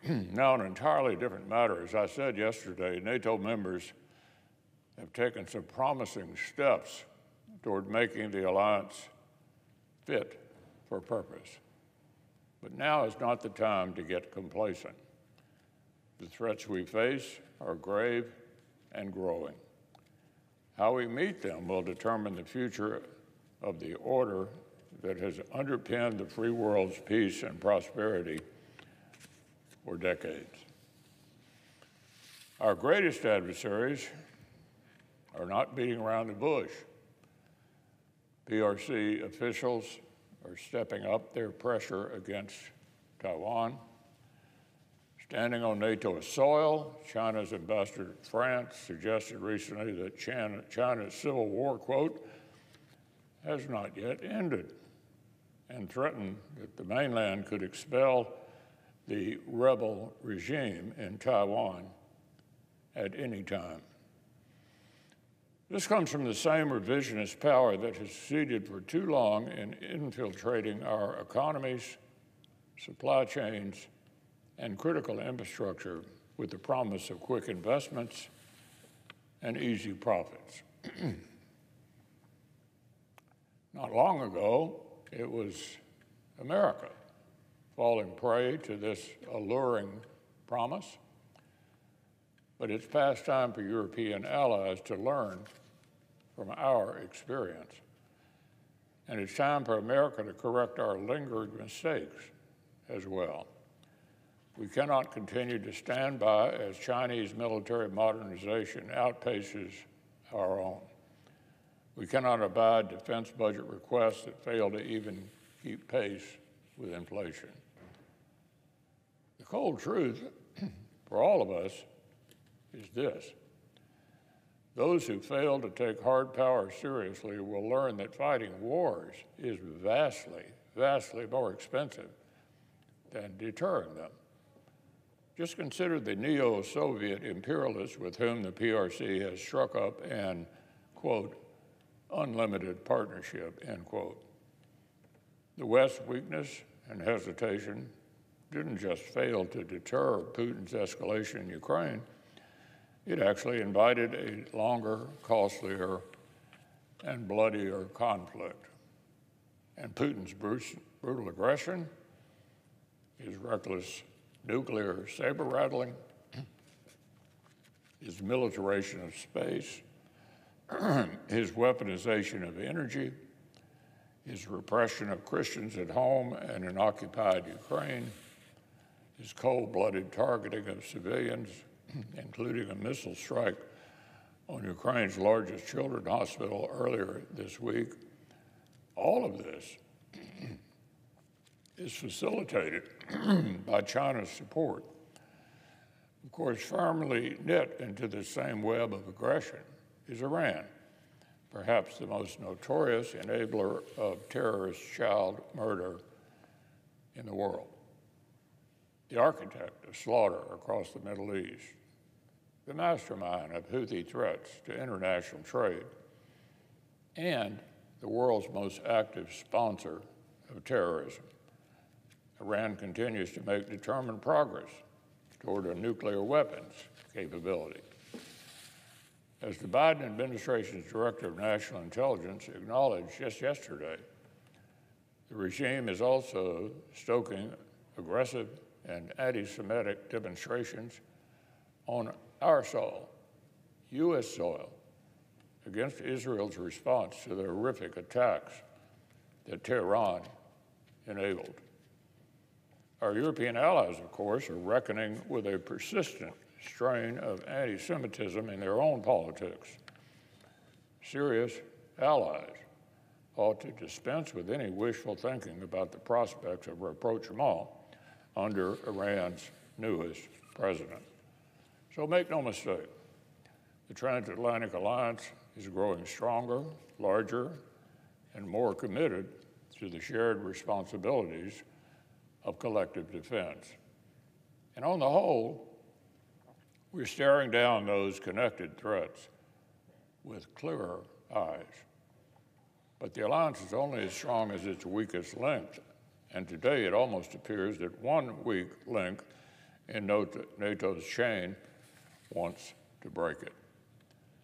Now, an entirely different matter. As I said yesterday, NATO members have taken some promising steps toward making the alliance fit for purpose. But now is not the time to get complacent. The threats we face are grave and growing. How we meet them will determine the future of the order that has underpinned the free world's peace and prosperity for decades. Our greatest adversaries are not beating around the bush. PRC officials are stepping up their pressure against Taiwan. Standing on NATO soil, China's ambassador to France suggested recently that China's civil war, quote, has not yet ended, and threatened that the mainland could expel the rebel regime in Taiwan at any time. This comes from the same revisionist power that has succeeded for too long in infiltrating our economies, supply chains, and critical infrastructure with the promise of quick investments and easy profits. Not long ago, it was America falling prey to this alluring promise, but it's past time for European allies to learn from our experience. And it's time for America to correct our lingering mistakes as well. We cannot continue to stand by as Chinese military modernization outpaces our own. We cannot abide defense budget requests that fail to even keep pace with inflation. The cold truth for all of us is this: those who fail to take hard power seriously will learn that fighting wars is vastly, vastly more expensive than deterring them. Just consider the neo-Soviet imperialists with whom the PRC has struck up an, quote, unlimited partnership, end quote. The West's weakness and hesitation didn't just fail to deter Putin's escalation in Ukraine, it actually invited a longer, costlier, and bloodier conflict. And Putin's brutal aggression, his reckless nuclear saber-rattling, his militarization of space, his weaponization of energy, his repression of Christians at home and in occupied Ukraine, his cold-blooded targeting of civilians, including a missile strike on Ukraine's largest children's hospital earlier this week, all of this is facilitated by China's support. Of course, firmly knit into the same web of aggression is Iran, perhaps the most notorious enabler of terrorist child murder in the world, the architect of slaughter across the Middle East, the mastermind of Houthi threats to international trade, and the world's most active sponsor of terrorism. Iran continues to make determined progress toward a nuclear weapons capability. As the Biden administration's Director of National Intelligence acknowledged just yesterday, the regime is also stoking aggressive and anti-Semitic demonstrations on our soil, U.S. soil, against Israel's response to the horrific attacks that Tehran enabled. Our European allies, of course, are reckoning with a persistent strain of anti-Semitism in their own politics. Serious allies ought to dispense with any wishful thinking about the prospects of rapprochement under Iran's newest president. So make no mistake, the transatlantic alliance is growing stronger, larger, and more committed to the shared responsibilities of collective defense. And on the whole, we're staring down those connected threats with clearer eyes. But the alliance is only as strong as its weakest link, and today it almost appears that one weak link in NATO's chain wants to break it.